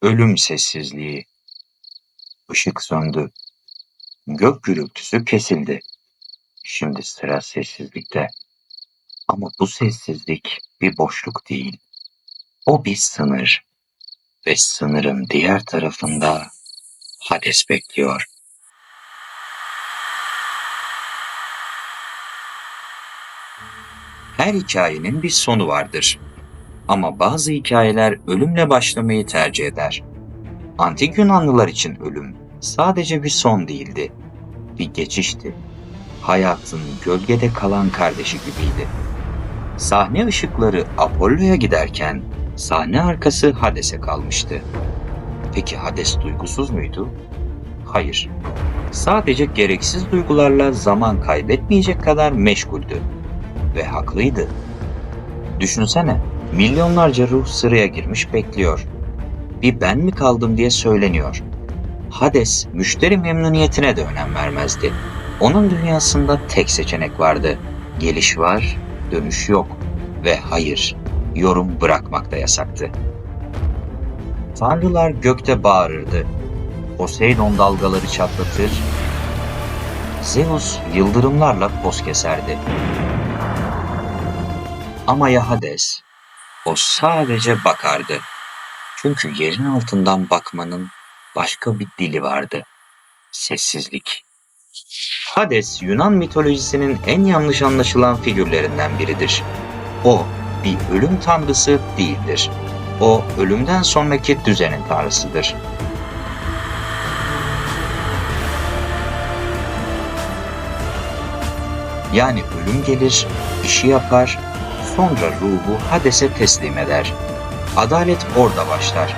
Ölüm sessizliği. Işık söndü. Gök gürültüsü kesildi. Şimdi sıra sessizlikte. Ama bu sessizlik bir boşluk değil. O bir sınır. Ve sınırın diğer tarafında Hades bekliyor. Her hikayenin bir sonu vardır. Ama bazı hikayeler ölümle başlamayı tercih eder. Antik Yunanlılar için ölüm sadece bir son değildi. Bir geçişti. Hayatın gölgede kalan kardeşi gibiydi. Sahne ışıkları Apollo'ya giderken sahne arkası Hades'e kalmıştı. Peki Hades duygusuz muydu? Hayır. Sadece gereksiz duygularla zaman kaybetmeyecek kadar meşguldü. Ve haklıydı. Düşünsene, milyonlarca ruh sıraya girmiş bekliyor. Bir ben mi kaldım diye söyleniyor. Hades müşteri memnuniyetine de önem vermezdi. Onun dünyasında tek seçenek vardı. Geliş var, dönüş yok. Ve hayır, yorum bırakmak da yasaktı. Tanrılar gökte bağırırdı. Poseidon dalgaları çatlatır. Zeus yıldırımlarla poz keserdi. Ama ya Hades? O sadece bakardı. Çünkü yerin altından bakmanın başka bir dili vardı. Sessizlik. Hades, Yunan mitolojisinin en yanlış anlaşılan figürlerinden biridir. O, bir ölüm tanrısı değildir. O, ölümden sonraki düzenin tanrısıdır. Yani ölüm gelir, işi yapar, sonra ruhu Hades'e teslim eder. Adalet orada başlar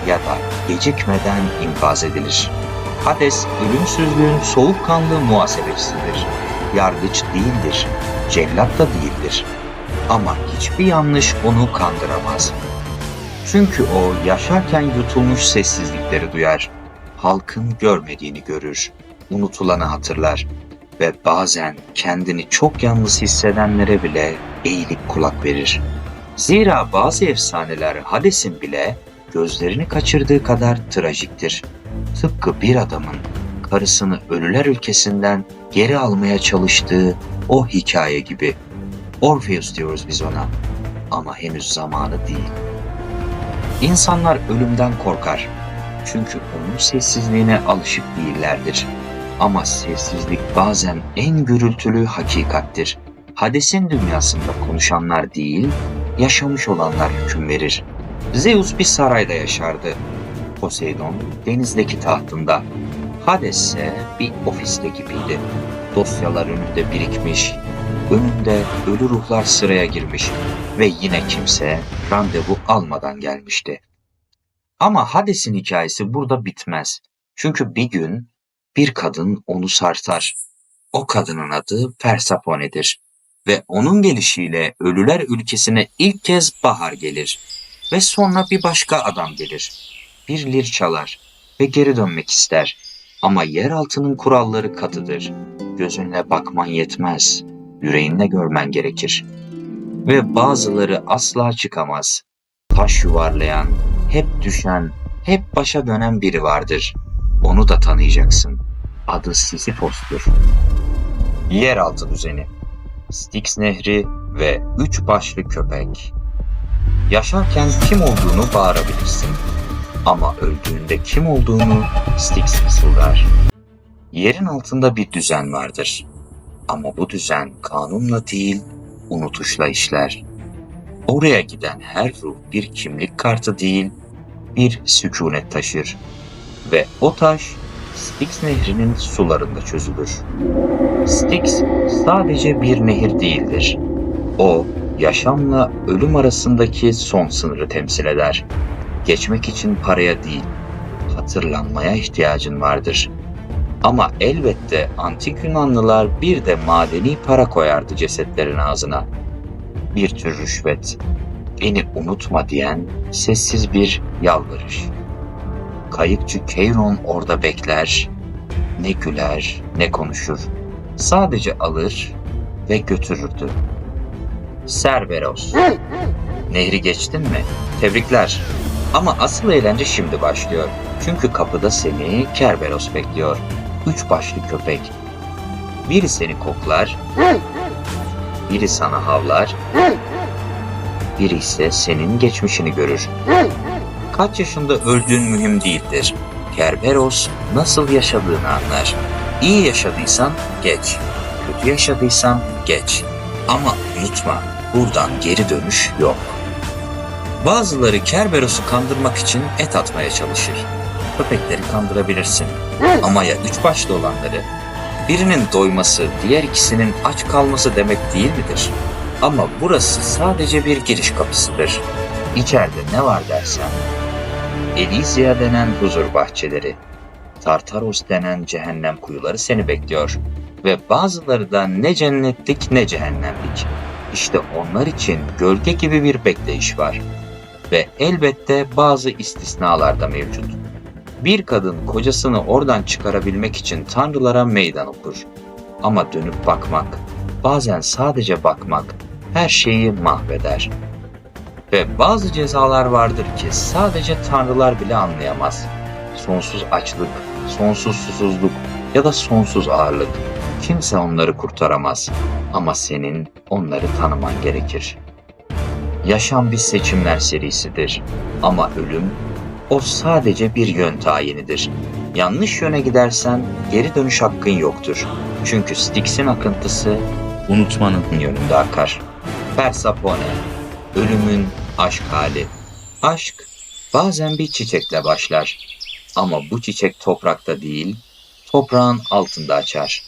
ya da gecikmeden infaz edilir. Hades, ölümsüzlüğün soğukkanlı muhasebecisidir. Yargıç değildir, cellat da değildir. Ama hiçbir yanlış onu kandıramaz. Çünkü o yaşarken yutulmuş sessizlikleri duyar. Halkın görmediğini görür, unutulanı hatırlar ve bazen kendini çok yalnız hissedenlere bile eğilip kulak verir. Zira bazı efsaneler Hades'in bile gözlerini kaçırdığı kadar trajiktir. Tıpkı bir adamın karısını ölüler ülkesinden geri almaya çalıştığı o hikaye gibi. Orpheus diyoruz biz ona ama henüz zamanı değil. İnsanlar ölümden korkar. Çünkü onun sessizliğine alışık değillerdir. Ama sessizlik bazen en gürültülü hakikattir. Hades'in dünyasında konuşanlar değil, yaşamış olanlar hüküm verir. Zeus bir sarayda yaşardı. Poseidon denizdeki tahtında. Hades ise bir ofiste gibiydi. Dosyalar önünde birikmiş, önünde ölü ruhlar sıraya girmiş ve yine kimse randevu almadan gelmişti. Ama Hades'in hikayesi burada bitmez. Çünkü bir gün bir kadın onu sarsar. O kadının adı Persephone'dir. Ve onun gelişiyle ölüler ülkesine ilk kez bahar gelir. Ve sonra bir başka adam gelir. Bir lir çalar ve geri dönmek ister. Ama yeraltının kuralları katıdır. Gözünle bakman yetmez. Yüreğinle görmen gerekir. Ve bazıları asla çıkamaz. Taş yuvarlayan, hep düşen, hep başa dönen biri vardır. Onu da tanıyacaksın. Adı Sisyphos'tur. Yeraltı düzeni. Styx Nehri ve 3 başlı köpek. Yaşarken kim olduğunu bağırabilirsin. Ama öldüğünde kim olduğunu Styx fısıldar. Yerin altında bir düzen vardır. Ama bu düzen kanunla değil, unutuşla işler. Oraya giden her ruh bir kimlik kartı değil, bir sükunet taşır. Ve o taş Styx Nehri'nin sularında çözülür. Styx sadece bir nehir değildir. O, yaşamla ölüm arasındaki son sınırı temsil eder. Geçmek için paraya değil, hatırlanmaya ihtiyacın vardır. Ama elbette antik Yunanlılar bir de madeni para koyardı cesetlerin ağzına. Bir tür rüşvet, beni unutma diyen sessiz bir yalvarış. Kayıkçı Keiron orada bekler, ne güler ne konuşur. Sadece alır ve götürürdü. Cerberos, nehri geçtin mi? Tebrikler. Ama asıl eğlence şimdi başlıyor. Çünkü kapıda seni Kerberos bekliyor. Üç başlı köpek. Biri seni koklar, biri sana havlar, biri ise senin geçmişini görür. Kaç yaşında öldüğün mühim değildir. Kerberos nasıl yaşadığını anlar. İyi yaşadıysan geç, kötü yaşadıysan geç. Ama unutma, buradan geri dönüş yok. Bazıları Kerberos'u kandırmak için et atmaya çalışır. Köpekleri kandırabilirsin. Ama ya üç başlı olanları? Birinin doyması, diğer ikisinin aç kalması demek değil midir? Ama burası sadece bir giriş kapısıdır. İçeride ne var dersen? Elysia denen huzur bahçeleri, Tartaros denen cehennem kuyuları seni bekliyor. Ve bazıları da ne cennetlik ne cehennemlik. İşte onlar için gölge gibi bir bekleyiş var. Ve elbette bazı istisnalar da mevcut. Bir kadın kocasını oradan çıkarabilmek için tanrılara meydan okur. Ama dönüp bakmak, bazen sadece bakmak her şeyi mahveder. Ve bazı cezalar vardır ki sadece tanrılar bile anlayamaz. Sonsuz açlık, sonsuz susuzluk ya da sonsuz ağırlık. Kimse onları kurtaramaz. Ama senin onları tanıman gerekir. Yaşam bir seçimler serisidir. Ama ölüm, o sadece bir yön tayinidir. Yanlış yöne gidersen geri dönüş hakkın yoktur. Çünkü Styx'in akıntısı unutmanın yönünde akar. Persefone, ölümün aşk hali. Aşk bazen bir çiçekle başlar. Ama bu çiçek toprakta değil, toprağın altında açar.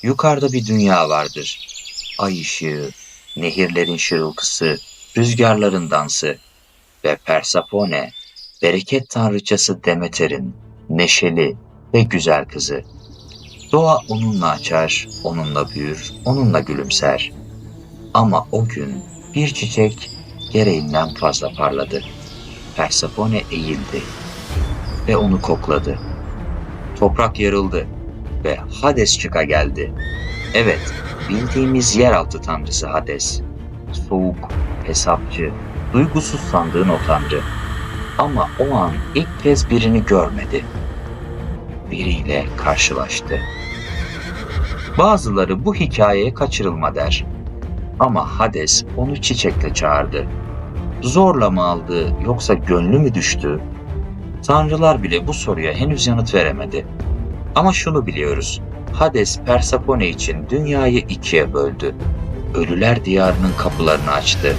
Yukarıda bir dünya vardır. Ay ışığı, nehirlerin şırıltısı, rüzgarların dansı ve Persefone, bereket tanrıçası Demeter'in neşeli ve güzel kızı. Doğa onunla açar, onunla büyür, onunla gülümser. Ama o gün bir çiçek gereğinden fazla parladı. Persefone eğildi ve onu kokladı. Toprak yarıldı ve Hades çıka geldi. Evet, bildiğimiz yeraltı tanrısı Hades. Soğuk, hesapçı, duygusuz sandığın o tanrı. Ama o an ilk kez birini görmedi. Biriyle karşılaştı. Bazıları bu hikayeye kaçırılma der. Ama Hades onu çiçekle çağırdı. Zorla mı aldı yoksa gönlü mü düştü? Tanrılar bile bu soruya henüz yanıt veremedi. Ama şunu biliyoruz. Hades Persefone için dünyayı ikiye böldü. Ölüler diyarının kapılarını açtı.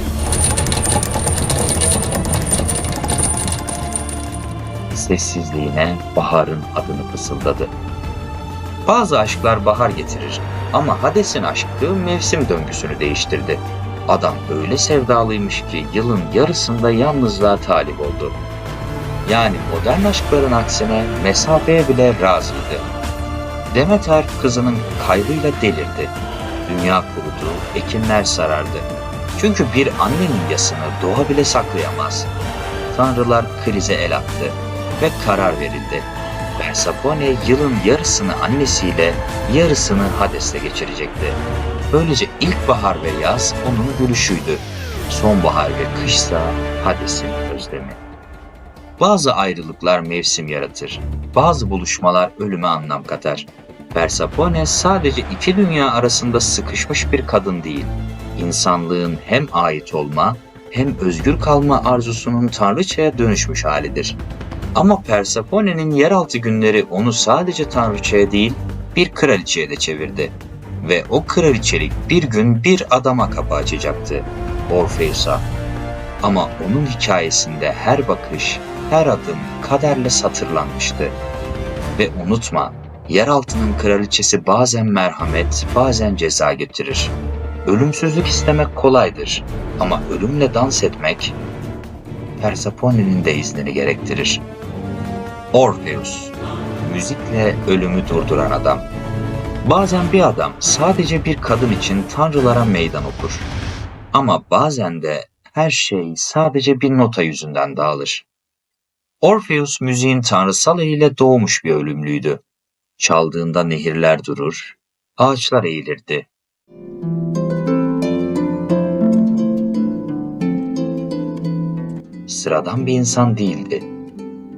Sessizliğine baharın adını fısıldadı. Bazı aşklar bahar getirir ama Hades'in aşkı mevsim döngüsünü değiştirdi. Adam öyle sevdalıymış ki yılın yarısında yalnızlığa talip oldu. Yani modern aşkların aksine mesafeye bile razıydı. Demeter kızının kaybıyla delirdi. Dünya kurudu, ekinler sarardı. Çünkü bir annenin yasını doğa bile saklayamaz. Tanrılar krize el attı ve karar verildi. Persefone yılın yarısını annesiyle, yarısını Hades'le geçirecekti. Böylece ilkbahar ve yaz onun gülüşüydü. Sonbahar ve kışsa Hades'in özlemi. Bazı ayrılıklar mevsim yaratır. Bazı buluşmalar ölüme anlam katar. Persefone sadece iki dünya arasında sıkışmış bir kadın değil. İnsanlığın hem ait olma hem özgür kalma arzusunun tanrıçaya dönüşmüş halidir. Ama Persefone'nin yeraltı günleri onu sadece tanrıçaya değil, bir kraliçeye de çevirdi. Ve o kraliçelik bir gün bir adama kapı açacaktı, Orpheus'a. Ama onun hikayesinde her bakış, her adım kaderle satırlanmıştı. Ve unutma, yeraltının kraliçesi bazen merhamet, bazen ceza getirir. Ölümsüzlük istemek kolaydır ama ölümle dans etmek Persefone'nin de iznini gerektirir. Orpheus, müzikle ölümü durduran adam. Bazen bir adam sadece bir kadın için tanrılara meydan okur. Ama bazen de her şey sadece bir nota yüzünden dağılır. Orpheus müziğin tanrısal eliyle doğmuş bir ölümlüydü. Çaldığında nehirler durur, ağaçlar eğilirdi. sıradan bir insan değildi.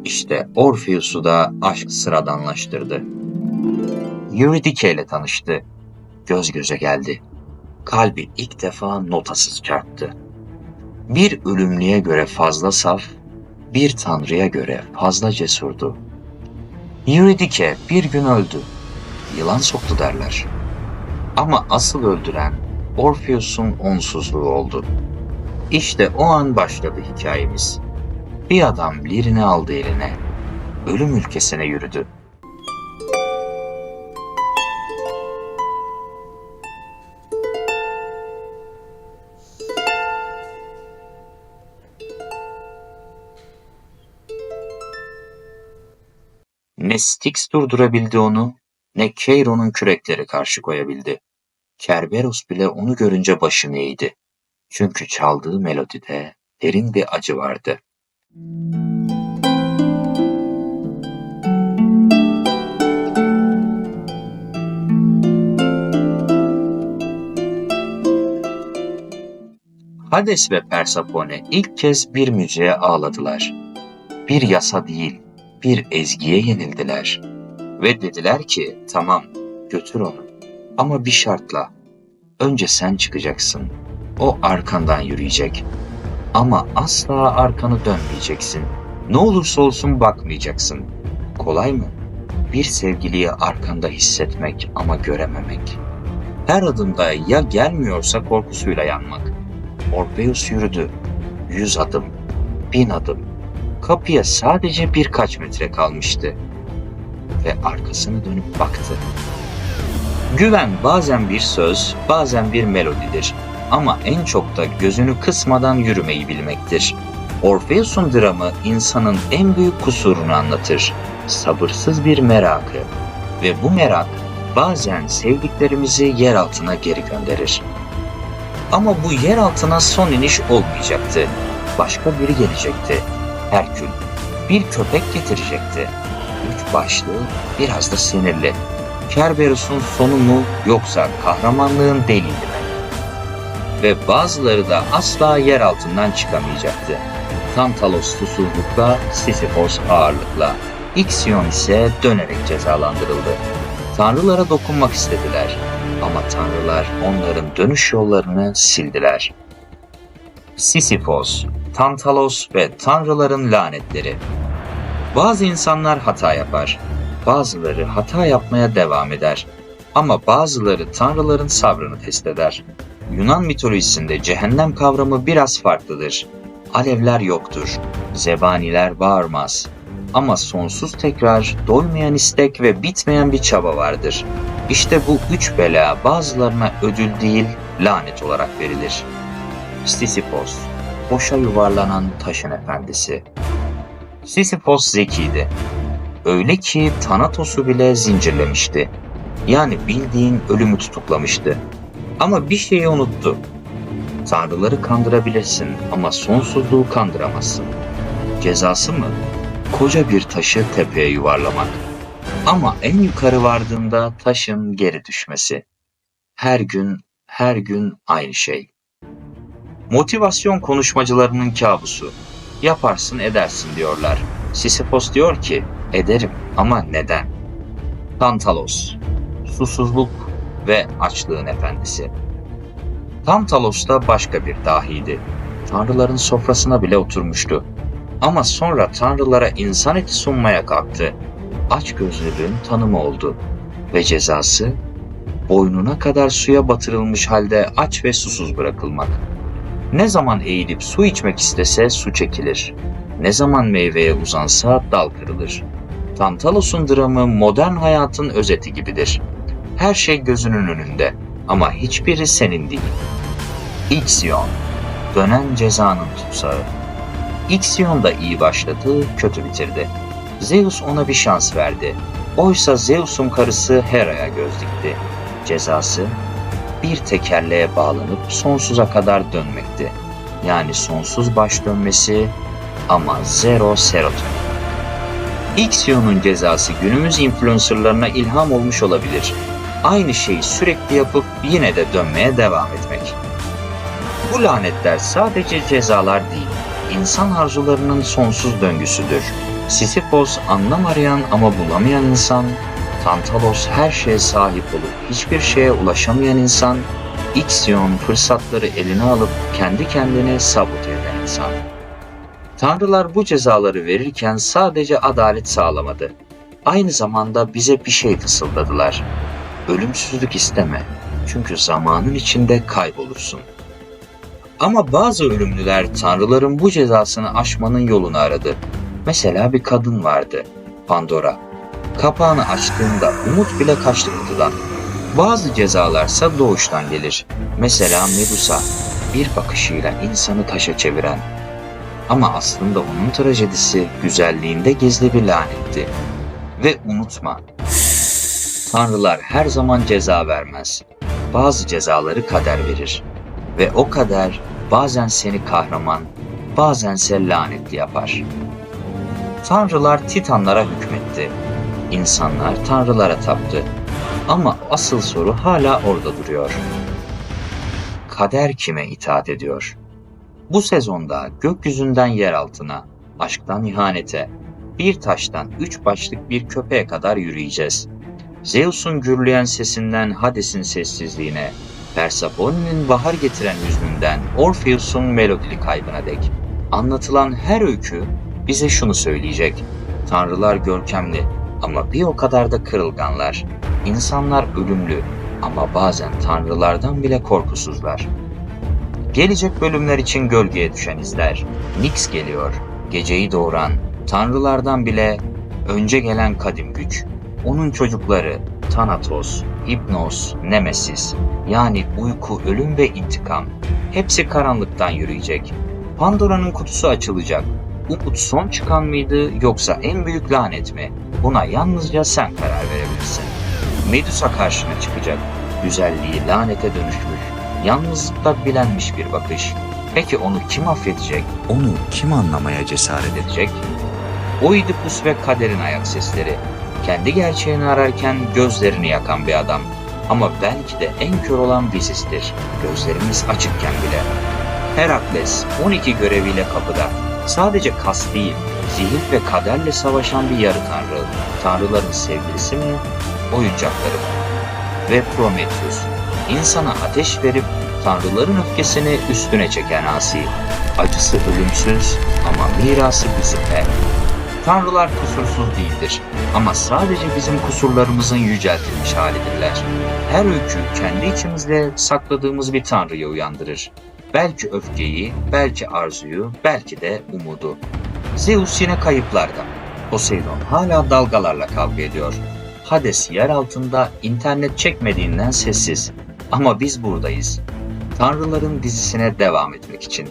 İşte Orpheus'u da aşk sıradanlaştırdı. Eurydice ile tanıştı. Göz göze geldi. Kalbi ilk defa notasız çarptı. Bir ölümlüye göre fazla saf, bir tanrıya göre fazla cesurdu. Eurydice bir gün öldü. Yılan soktu derler. Ama asıl öldüren Orpheus'un onsuzluğu oldu. İşte o an başladı hikayemiz. Bir adam lirini aldı eline, ölüm ülkesine yürüdü. Ne Styx durdurabildi onu, ne Cheiron'un kürekleri karşı koyabildi. Kerberos bile onu görünce başını eğdi. Çünkü çaldığı melodide derin bir acı vardı. Hades ve Persefone ilk kez bir müziğe ağladılar. Bir yasa değil, bir ezgiye yenildiler. Ve dediler ki, tamam, götür onu. Ama bir şartla. Önce sen çıkacaksın. O arkandan yürüyecek. Ama asla arkanı dönmeyeceksin. Ne olursa olsun bakmayacaksın. Kolay mı? Bir sevgiliyi arkanda hissetmek ama görememek. Her adımda ya gelmiyorsa korkusuyla yanmak. Orpheus yürüdü. 100 adım, 1000 adım. Kapıya sadece birkaç metre kalmıştı. Ve arkasını dönüp baktı. Güven bazen bir söz, bazen bir melodidir. Ama en çok da gözünü kısmadan yürümeyi bilmektir. Orpheus'un dramı insanın en büyük kusurunu anlatır. Sabırsız bir merakı. Ve bu merak bazen sevdiklerimizi yer altına geri gönderir. Ama bu yer altına son iniş olmayacaktı. Başka biri gelecekti. Herkül. Bir köpek getirecekti. 3 başlı, biraz da sinirli. Kerberos'un sonu mu yoksa kahramanlığın delili mi? Ve bazıları da asla yer altından çıkamayacaktı. Tantalos susuzlukla, Sisyphos ağırlıkla. Ixion ise dönerek cezalandırıldı. Tanrılara dokunmak istediler. Ama tanrılar onların dönüş yollarını sildiler. Sisyphos, Tantalos ve tanrıların lanetleri. Bazı insanlar hata yapar. Bazıları hata yapmaya devam eder. Ama bazıları tanrıların sabrını test eder. Yunan mitolojisinde cehennem kavramı biraz farklıdır. Alevler yoktur. Zebaniler bağırmaz. Ama sonsuz tekrar, doymayan istek ve bitmeyen bir çaba vardır. İşte bu 3 bela bazılarına ödül değil, lanet olarak verilir. Sisyphos, boşa yuvarlanan taşın efendisi. Sisyphos zekiydi. Öyle ki Thanatos'u bile zincirlemişti. Yani bildiğin ölümü tutuklamıştı. Ama bir şeyi unuttu. Tanrıları kandırabilirsin ama sonsuzluğu kandıramazsın. Cezası mı? Koca bir taşı tepeye yuvarlamak. Ama en yukarı vardığında taşın geri düşmesi. Her gün aynı şey. Motivasyon konuşmacılarının kabusu. Yaparsın edersin diyorlar. Sisyphos diyor ki, ederim ama neden? Tantalos, susuzluk ve açlığın efendisi. Tantalos da başka bir dahiydi. Tanrıların sofrasına bile oturmuştu. Ama sonra tanrılara insan eti sunmaya kalktı. Açgözlülüğün tanımı oldu. Ve cezası, boynuna kadar suya batırılmış halde aç ve susuz bırakılmak. Ne zaman eğilip su içmek istese su çekilir. Ne zaman meyveye uzansa dal kırılır. Tantalos'un dramı modern hayatın özeti gibidir. Her şey gözünün önünde ama hiçbiri senin değil. Ixion, dönen cezanın tutsağı. Ixion da iyi başladı, kötü bitirdi. Zeus ona bir şans verdi. Oysa Zeus'un karısı Hera'ya göz dikti. Cezası, bir tekerleğe bağlanıp sonsuza kadar dönmekti. Yani sonsuz baş dönmesi ama zero serotonin. Ixion'un cezası günümüz influencerlarına ilham olmuş olabilir. Aynı şeyi sürekli yapıp yine de dönmeye devam etmek. Bu lanetler sadece cezalar değil, insan arzularının sonsuz döngüsüdür. Sisyphos anlam arayan ama bulamayan insan, Tantalos her şeye sahip olup hiçbir şeye ulaşamayan insan, Ixion fırsatları eline alıp kendi kendine sabote eden insan. Tanrılar bu cezaları verirken sadece adalet sağlamadı. Aynı zamanda bize bir şey fısıldadılar. Ölümsüzlük isteme, çünkü zamanın içinde kaybolursun. Ama bazı ölümlüler tanrıların bu cezasını aşmanın yolunu aradı. Mesela bir kadın vardı, Pandora. Kapağını açtığında umut bile kaçtı kutudan. Bazı cezalarsa doğuştan gelir. Mesela Medusa, bir bakışıyla insanı taşa çeviren. Ama aslında onun trajedisi güzelliğinde gizli bir lanetti. Ve unutma, tanrılar her zaman ceza vermez. Bazı cezaları kader verir. Ve o kader bazen seni kahraman, bazense lanetli yapar. Tanrılar Titanlara hükmetti. İnsanlar tanrılara taptı. Ama asıl soru hala orada duruyor. Kader kime itaat ediyor? Bu sezonda gökyüzünden yer altına, aşktan ihanete, bir taştan 3 başlık bir köpeğe kadar yürüyeceğiz. Zeus'un gürleyen sesinden Hades'in sessizliğine, Persephone'nin bahar getiren hüznünden Orpheus'un melodili kaybına dek. Anlatılan her öykü bize şunu söyleyecek: tanrılar görkemli ama bir o kadar da kırılganlar. İnsanlar ölümlü ama bazen tanrılardan bile korkusuzlar. Gelecek bölümler için gölgeye düşen izler. Nyx geliyor, geceyi doğuran, tanrılardan bile önce gelen kadim güç. Onun çocukları Thanatos, Hypnos, Nemesis, yani uyku, ölüm ve intikam. Hepsi karanlıktan yürüyecek. Pandora'nın kutusu açılacak. Umut son çıkan mıydı yoksa en büyük lanet mi? Buna yalnızca sen karar verebilirsin. Medusa karşına çıkacak. Güzelliği lanete dönüşmüş. Yalnızlıkta bilenmiş bir bakış. Peki onu kim affedecek? Onu kim anlamaya cesaret edecek? Oidipus ve kaderin ayak sesleri. Kendi gerçeğini ararken gözlerini yakan bir adam. Ama belki de en kör olan bizizdir. Gözlerimiz açıkken bile. Herakles 12 göreviyle kapıda. Sadece kas değil, zihin ve kaderle savaşan bir yarı tanrı. Tanrıların sevgilisi mi, oyuncakları mı? Ve Prometheus, insana ateş verip tanrıların öfkesini üstüne çeken asi. Acısı ölümsüz ama mirası bizimle. Tanrılar kusursuz değildir ama sadece bizim kusurlarımızın yüceltilmiş halidirler. Her öykü kendi içimizde sakladığımız bir tanrıyı uyandırır. Belki öfkeyi, belki arzuyu, belki de umudu. Zeus yine kayıplarda. Poseidon hala dalgalarla kavga ediyor. Hades yer altında, internet çekmediğinden sessiz. Ama biz buradayız. Tanrıların dizisine devam etmek için.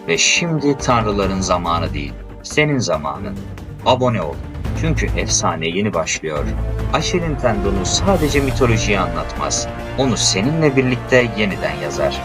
Ve şimdi tanrıların zamanı değil, senin zamanın. Abone ol. Çünkü efsane yeni başlıyor. Aşil'in tendonu sadece mitolojiyi anlatmaz. Onu seninle birlikte yeniden yazar.